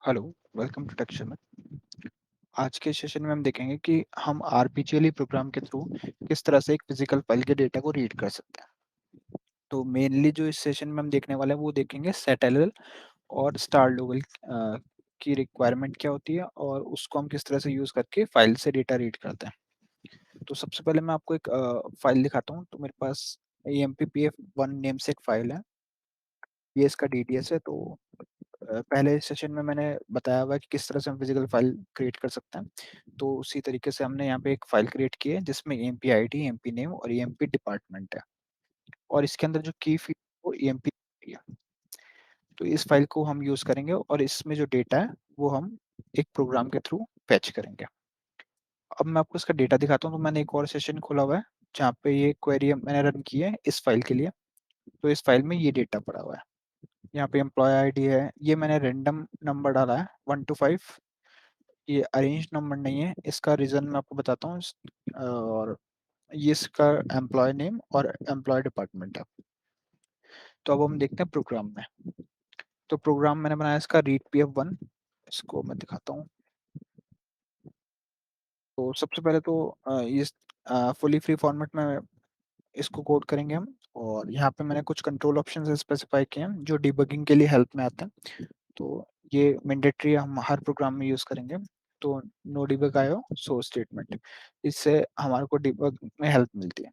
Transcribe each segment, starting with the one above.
Hello, welcome to texture में। आज के सेशन में हम देखेंगे कि हम आरपीजीएल प्रोग्राम के थ्रू किस तरह से एक फिजिकल फाइल के डेटा को रीड कर सकते हैं। तो मेनली जो इस सेशन में हम देखने वाले हैं वो देखेंगे सेटल और स्टार लेवल की रिक्वायरमेंट क्या होती है और उसको हम किस तरह से यूज़ करके फाइल से डेटा रीड करते हैं। तो सबसे पहले मैं आपको एक फाइल दिखाता हूँ। तो मेरे पास EMPPF1 नेम से एक फाइल है। ये इसका डीटीएस है। तो पहले सेशन में मैंने बताया हुआ है कि किस तरह से हम फिजिकल फाइल क्रिएट कर सकते हैं। तो उसी तरीके से हमने यहाँ पे एक फाइल क्रिएट की है जिसमें EMP ID, EMP नेम और EMP डिपार्टमेंट है और इसके अंदर जो की फील्ड वो EMP है। तो इस फाइल को हम यूज करेंगे और इसमें जो डेटा है वो हम एक प्रोग्राम के थ्रू फैच करेंगे। अब मैं आपको इसका डेटा दिखाता हूँ। तो मैंने एक और सेशन खोला हुआ है जहाँ पे ये क्वेरी मैंने रन की है इस फाइल के लिए। तो इस फाइल में ये डेटा पड़ा हुआ है। यहाँ पे एम्प्लॉय आईडी है। ये मैंने रैंडम नंबर डाला है 1 to 5। ये अरेंज नंबर नहीं है। इसका रीजन मैं आपको बताता हूँ। और ये इसका एम्प्लॉय नेम और एम्प्लॉय डिपार्टमेंट है। तो अब हम देखते हैं प्रोग्राम में। तो प्रोग्राम मैंने बनाया इसका रीड PF1। इसको मैं दिखाता हूँ। तो सबसे पहले तो इस फुली फ्री फॉर्मेट में इसको कोड करेंगे हम। और यहाँ पे मैंने कुछ कंट्रोल ऑप्शन स्पेसिफाई किए हैं जो डिबगिंग के लिए हेल्प में आते हैं। तो ये मैंडेटरी हम हर प्रोग्राम में यूज करेंगे। तो नो डिबग आयो सो स्टेटमेंट, इससे हमारे को डिबग में हेल्प मिलती है।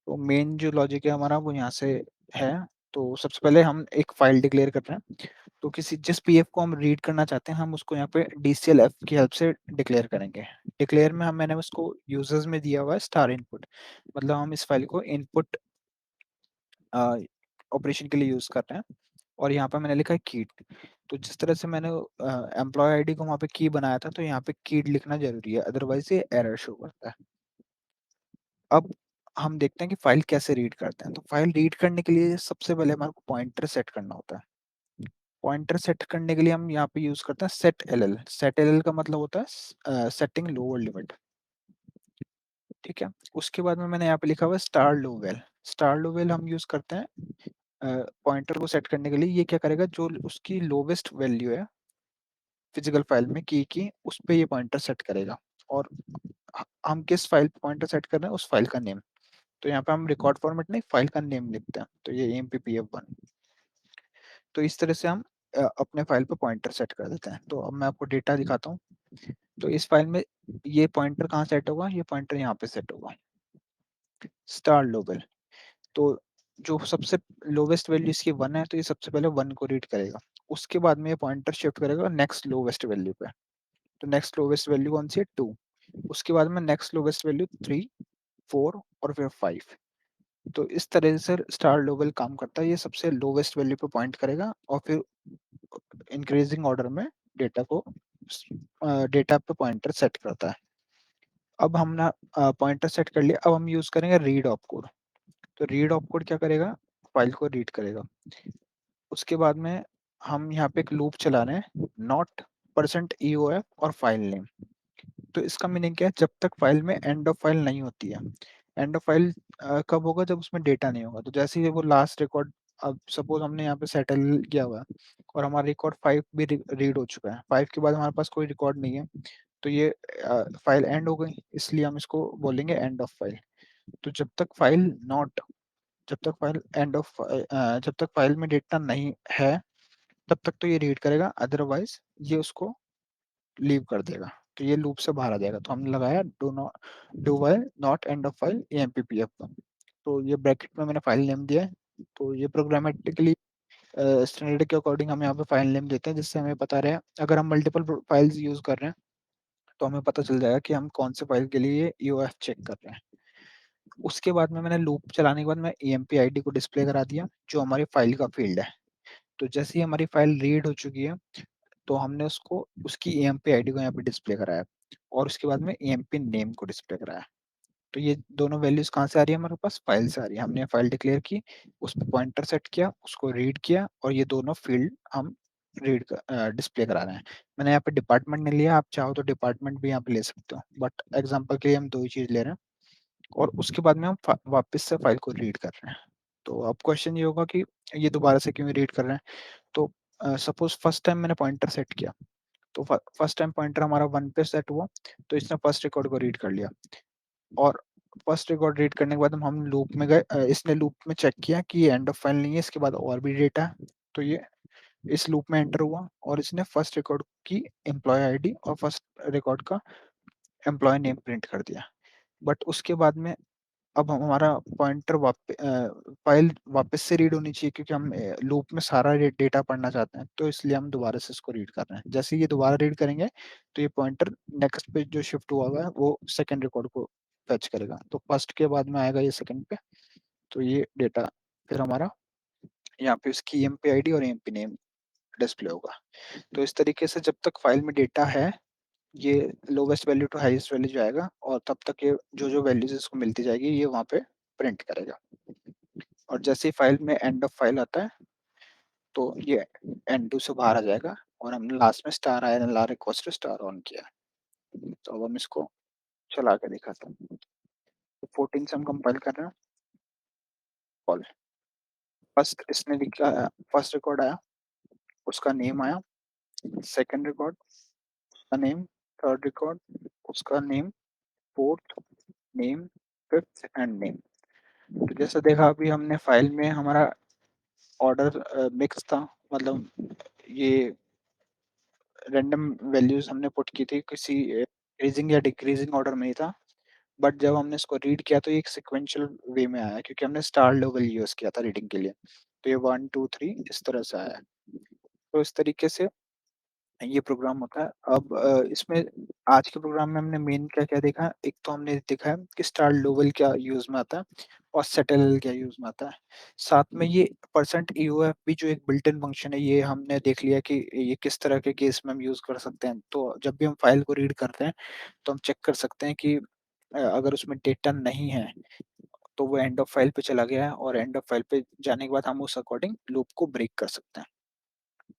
तो मेन जो लॉजिक है हमारा वो यहाँ से है। तो सबसे पहले हम एक फाइल डिक्लेयर कर रहे हैं। तो किसी जिस पीएफ को हम रीड करना चाहते हैं हम उसको यहाँ पे DCLF की हेल्प से डिक्लेयर करेंगे। डिक्लेयर में हम मैंने उसको यूजर्स में दिया हुआ है स्टार इनपुट। मतलब हम इस फाइल को इनपुट ऑपरेशन के लिए यूज कर रहे हैं। और यहाँ पे मैंने लिखा है कीड। तो जिस तरह से मैंने एम्प्लॉय आईडी को वहाँ पे की बनाया था तो यहाँ पे कीड लिखना जरूरी है, अदरवाइज ये एरर शो करता है। अब हम देखते हैं कि फाइल कैसे रीड करते हैं। तो फाइल रीड करने के लिए सबसे पहले हमारे को पॉइंटर सेट करना होता है। पॉइंटर सेट करने के लिए हम यहाँ पे यूज करते हैं set L L. Set L L का मतलब होता है सेटिंग लोअर लिमिट। ठीक है। उसके बाद में मैंने यहाँ पे लिखा हुआ है स्टार लोवेल। स्टार लोवेल हम यूज करते हैं पॉइंटर को सेट करने के लिए। ये क्या करेगा, जो उसकी लोवेस्ट वैल्यू है फिजिकल फाइल में की उस पे ये पॉइंटर सेट करेगा। और हम किस फाइल पे पॉइंटर सेट कर रहे हैं उस फाइल का नेम। तो यहाँ पे हम रिकॉर्ड फॉर्मेट नहीं फाइल का नेम लिखते हैं। तो ये EMPPF1। तो इस तरह से हम अपने फाइल पे पॉइंटर सेट कर देते हैं। तो अब मैं आपको डेटा दिखाता हूँ। तो इस फाइल में ये पॉइंटर कहाँ सेट होगा, ये पॉइंटर यहाँ पे सेट होगा स्टार लोवेल। तो जो सबसे लोवेस्ट वैल्यू इसकी 1 है तो ये सबसे पहले 1 को रीड करेगा। उसके बाद में ये पॉइंटर शिफ्ट करेगा नेक्स्ट लोवेस्ट वैल्यू पे। तो नेक्स्ट लोवेस्ट वैल्यू कौन सी है, 2। उसके बाद में नेक्स्ट लोवेस्ट वैल्यू 3, 4 और फिर 5। तो इस तरह से स्टार लोवेल काम करता है। ये सबसे लोवेस्ट वैल्यू पे पॉइंट करेगा और फिर इंक्रीजिंग ऑर्डर में डेटा को डेटा पे पॉइंटर सेट करता है। अब हमने पॉइंटर सेट कर लिया। अब हम यूज करेंगे रीड ऑपकोड। तो रीड ऑपकोड क्या करेगा, फाइल को रीड करेगा। उसके बाद में हम यहाँ पे एक लूप चला रहे हैं नॉट %EOF और फाइल नेम। तो इसका मीनिंग क्या है, जब तक फाइल में एंड ऑफ फाइल नहीं होती है। एंड ऑफ फाइल कब होगा, जब उसमें डेटा नहीं होगा। तो जैसे ही वो लास्ट रिकॉर्ड, अब सपोज हमने यहाँ पे सेटल किया हुआ है और हमारा रिकॉर्ड 5 भी रीड हो चुका है, 5 के बाद हमारे पास कोई रिकॉर्ड नहीं है। तो ये फाइल एंड हो गई, इसलिए हम इसको बोलेंगे एंड ऑफ फाइल। तो जब तक फाइल नॉट जब तक फाइल एंड ऑफ जब तक फाइल में डेटा नहीं है तब तक तो ये रीड करेगा, अदरवाइज ये उसको लीव कर देगा। तो ये लूप से बाहर आ जाएगा। तो हमने लगाया do while not end of file EMPPF1। तो ये ब्रैकेट में मैंने फाइल नेम दिया है। तो ये प्रोग्रामेटिकली स्टैंडर्ड के अकॉर्डिंग हम यहाँ पे फाइल नेम देते हैं, जिससे हमें पता रहे अगर हम मल्टीपल फाइल्स यूज कर रहे हैं तो हमें पता चल जाएगा कि हम कौन से फाइल के लिए ये EOF चेक कर रहे हैं। उसके बाद में मैंने लूप चलाने के बाद मैं EMP ID को डिस्प्ले करा दिया जो हमारी फाइल का फील्ड है। तो जैसे ही हमारी फाइल रीड हो चुकी है तो हमने उसको उसकी EMP ID को यहाँ पे डिस्प्ले कराया और उसके बाद में EMP नेम को डिस्प्ले कराया। तो ये दोनों वैल्यूज कहाँ से आ रही है, हमारे पास फाइल से आ रही है। हमने फाइल डिक्लेयर की, उस पर पॉइंटर सेट किया, उसको रीड किया और ये दोनों फील्ड हम रीड डिस्प्ले करा रहे हैं। मैंने यहाँ पे डिपार्टमेंट नहीं लिया, आप चाहो तो डिपार्टमेंट भी यहाँ पे ले सकते हो, बट एग्जाम्पल के लिए हम दो ही चीज ले रहे हैं। और उसके बाद में हम वापस से फाइल को रीड कर रहे हैं। तो अब क्वेश्चन ये होगा कि ये दोबारा से क्यों रीड कर रहे हैं। तो सपोज़ फर्स्ट टाइम मैंने पॉइंटर सेट किया, तो फर्स्ट टाइम पॉइंटर हमारा 1 पे सेट हुआ, तो इसने फर्स्ट रिकॉर्ड को रीड कर लिया और फर्स्ट रिकॉर्ड रीड करने के बाद हम लूप में गए, इसने लूप में चेक किया कि ये एंड ऑफ फाइल नहीं है, इसके बाद और भी डेटा है, तो ये इस लूप में एंटर हुआ और इसने फर्स्ट रिकॉर्ड की एम्प्लॉयी आईडी और फर्स्ट रिकॉर्ड का एम्प्लॉयी नेम प्रिंट कर दिया। बट उसके बाद में अब हमारा पॉइंटर फाइल वापस से रीड होनी चाहिए, क्योंकि हम लूप में सारा डेटा पढ़ना चाहते हैं, तो इसलिए हम दोबारा से इसको रीड कर रहे हैं। जैसे ही ये दोबारा रीड करेंगे तो ये पॉइंटर नेक्स्ट पे जो शिफ्ट हुआ हुआ है वो सेकंड रिकॉर्ड को फेच करेगा, तो फर्स्ट के बाद में आएगा ये सेकंड पे, तो ये डेटा फिर हमारा यहाँ पे उसकी ईएमपी आईडी और ईएमपी नेम डिस्प्ले होगा। तो इस तरीके से जब तक फाइल में डेटा है, ये lowest value to highest value जाएगा और तब तक ये जो वैल्यूज इसको मिलती जाएगी ये वहाँ पे प्रिंट करेगा। और जैसे ही फाइल में एंड ऑफ फाइल आता है तो ये एंड टू से बाहर आ जाएगा और हमने लास्ट में star INLR equals to star on किया। तो अब हम इसको चला के दिखाते हैं। तो 14 से हम कंपाइल कर रहे हैं कॉल। फर्स्ट इसने लिखा, फर्स्ट रिकॉर्ड आया, उसका नेम आया, सेकंड रिकॉर्ड का नेम, थर्ड रिकॉर्ड उसका name, fourth name, fifth and name. तो जैसे देखा अभी हमने फाइल में हमारा ऑर्डर मिक्स था, मतलब ये रैंडम वैल्यूज हमने पुट की थी, किसी इंक्रीजिंग या डिक्रीजिंग ऑर्डर में ही था। बट जब हमने इसको रीड किया तो ये एक सिक्वेंशियल वे में आया, क्योंकि हमने स्टार लेवल यूज किया था रीडिंग के लिए, तो ये 1 2 3 इस तरह से आया। तो इस तरीके से ये प्रोग्राम होता है। अब इसमें आज के प्रोग्राम में हमने मेन क्या क्या देखा, एक तो हमने देखा है कि स्टार लेवल क्या यूज में आता है और सेटल क्या यूज में आता है। साथ में ये परसेंट EOF भी जो एक बिल्ट इन फंक्शन है, ये हमने देख लिया कि ये किस तरह के केस में हम यूज कर सकते हैं। तो जब भी हम फाइल को रीड करते हैं तो हम चेक कर सकते हैं कि अगर उसमें डेटा नहीं है तो वो एंड ऑफ फाइल पे चला गया है, और एंड ऑफ फाइल पे जाने के बाद हम उस अकॉर्डिंग लूप को ब्रेक कर सकते हैं।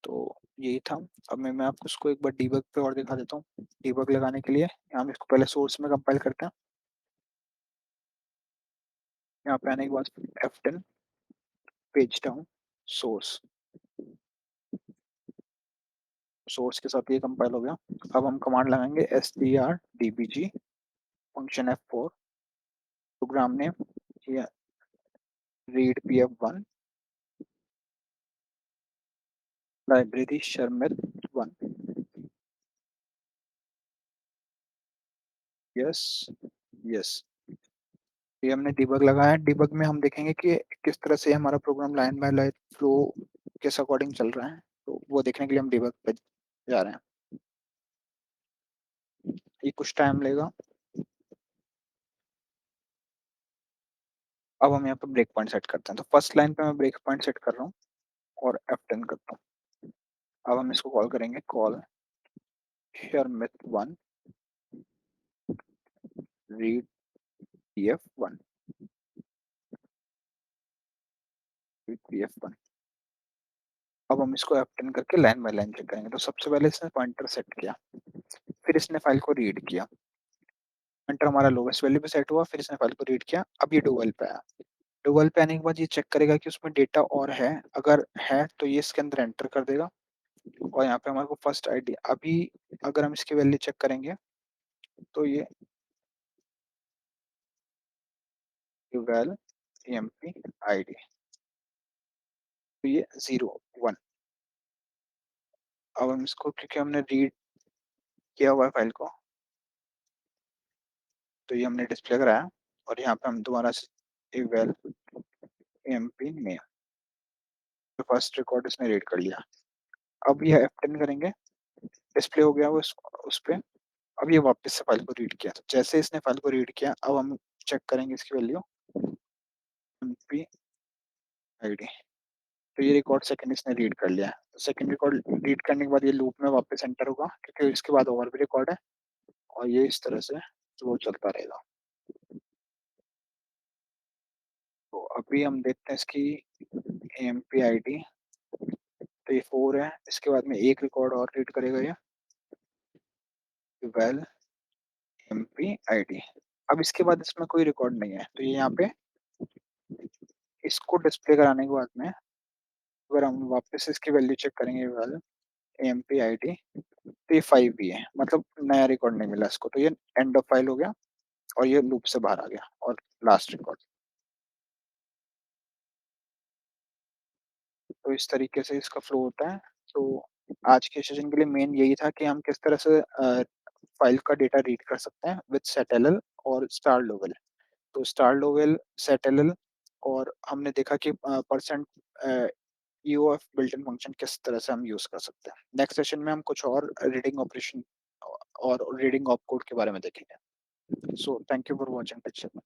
तो यही था। अब मैं आपको इसको एक बार डीबग पे और दिखा देता हूँ। डीबग लगाने के लिए हम इसको पहले सोर्स में कंपाइल करते हैं। यहाँ पे आने के बाद F10 page down source, source के साथ ये कंपाइल हो गया। अब हम कमांड लगाएंगे strdbg function F4 program name read pf1 library sharmit1। Yes, yes, ये हमने डिबग लगाया है। डिबग में हम देखेंगे कि किस तरह से हमारा program line by line flow किस अकॉर्डिंग चल रहा है, तो वो देखने के लिए हम डिबग पे जा रहे हैं। ये कुछ टाइम लेगा। अब हम यहाँ पे ब्रेक पॉइंट सेट करते हैं, तो फर्स्ट लाइन पे मैं ब्रेक पॉइंट सेट कर रहा हूँ और F10 करता हूँ। अब हम इसको कॉल करेंगे, call sharmit1 read pf1 read pf1। अब हम इसको F10 करके लाइन बाय लाइन चेक करेंगे। तो सबसे पहले इसने पॉइंटर सेट किया, फिर इसने फाइल को रीड किया, पॉइंटर हमारा लोवेस्ट वैल्यू पे सेट हुआ, फिर इसने फाइल को रीड किया। अब ये डुअल पे आया, डुअल पे आने के बाद ये चेक करेगा कि उसमें डेटा और है, अगर है तो ये इसके अंदर एंटर कर देगा। और यहाँ पे हमारे को फर्स्ट आईडी, अभी अगर हम इसकी वैल्यू चेक करेंगे तो ये val emp id, तो ये 0 1। अब हम इसको, क्योंकि हमने रीड किया हुआ है फाइल को, तो ये हमने डिस्प्ले कराया और यहाँ पे हम दोबारा से val emp name, तो फर्स्ट रिकॉर्ड इसने रीड कर लिया। अब ये F10 करेंगे, डिस्प्ले हो गया वो उस पे। अब ये वापस से फाइल को रीड किया, तो जैसे इसने फाइल को रीड किया अब हम चेक करेंगे इसकी वैल्यू emp id, तो ये रिकॉर्ड सेकंड इसने रीड कर लिया। तो सेकंड रिकॉर्ड रीड करने के बाद ये लूप में वापस एंटर होगा, क्योंकि इसके बाद और भी रिकॉर्ड है, और ये इस तरह से वो चलता रहेगा। तो अभी हम देखते हैं इसकी एमपी आईडी, तो ये 4 है, इसके बाद में एक रिकॉर्ड और रीड करेगा ये वेल एमपी आईडी। अब इसके बाद इसमें कोई रिकॉर्ड नहीं है, तो ये यहाँ पे इसको डिस्प्ले कराने के बाद में अगर हम वापस इसकी वैल्यू चेक करेंगे ये वाला एएमपी आईडी, तो ये 5 ही है, मतलब नया रिकॉर्ड नहीं मिला इसको, तो ये एंड ऑफ फाइल हो गया और ये लूप से बाहर आ गया और लास्ट रिकॉर्ड। तो इस तरीके से इसका फ्लो होता है। तो आज के सेशन के लिए मेन यही था कि हम किस तरह से फाइल का डेटा रीड कर सकते हैं विद सेटएलएल और स्टार लोवेल। तो स्टार लोवेल, सेटएलएल और हमने देखा कि percent EOF built in function किस तरह से हम यूज़ कर सकते हैं। नेक्स्ट सेशन में हम कुछ और रीडिंग ऑपरेशन और रीडिंग ऑप कोड के बारे में देखेंगे। So thank you for watching till